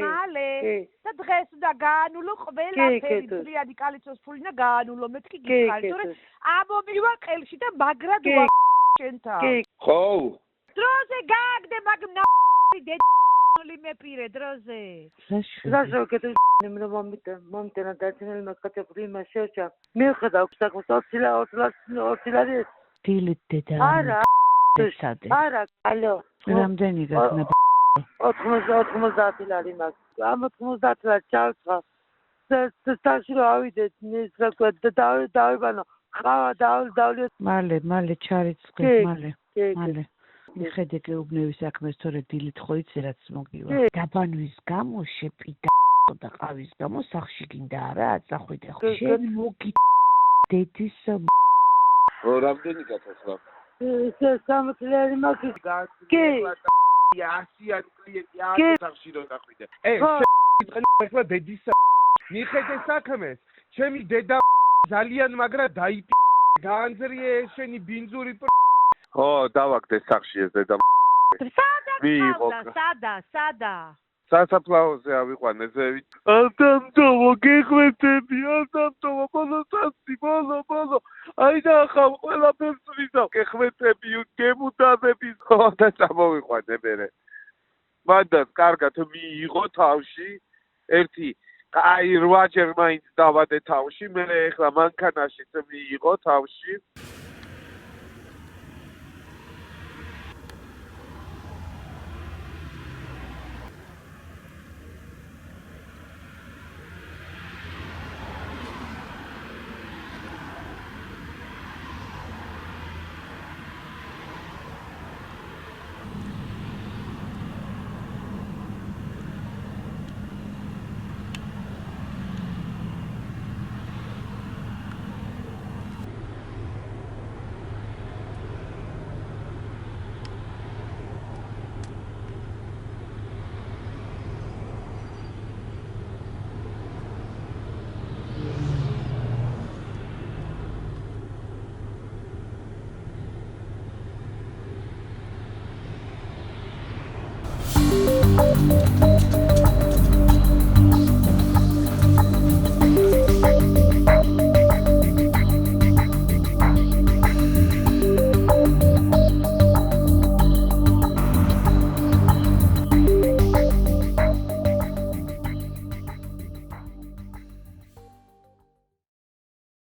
მალე და დღეს უნდა გაანულო ყველაფერი ძრიანი კალიცოს ფული და გაანულო მეთქი გიხარი თორე ამომივა ყელში და მაგრად შენთან ხო დროზე გააგდე მაგ დედული მეპირე დროზე მომიტანა დაჩენელი მაგკაცებული იმას შეჭა მიხედა საქმეს 20 ლარი დილით დედა არა ალო რამდენი გაქნა 90 ლარი მაგ ამ 90 ლარი ჩავცხა სტაში რა ავიდეთ ის რა თქვა დავიბანო ხავა დავლიო მალე ჩარიცხე მალე მიხედე გეუბნები საქმეს თორე დილით ხო იცი რაც მოგივა დაბანვის გამო შეპიდა და ყავის გამო სახში გინდა არა წახვიდე ხო შენ მოგი დედის რამდენი გათხოვა 60 ლარი მაგის კი 100-იანი კლიენტი არ სახში რო დახვიდე შენ დედის მიხედე საქმეს ჩემი დედა ძალიან მაგრა დაიპი გაანძრიე შენი ბინძური ხო დავაგდე სახში ეს დედა სადა სასაფლაოზე ავიყვანე ზევით ამდამტოვო გეხვეწები ბოლო აი და ახალ ყველაფერს ვიზავ გეხვეწები გემუდადები ხო და წამოვიყვანე მერე მანდაც კარგად მიიღო თავში ერთი აი 8 ჯერ მაინც დავადე თავში მერე ეხლა მანქანაშიც მიიღო თავში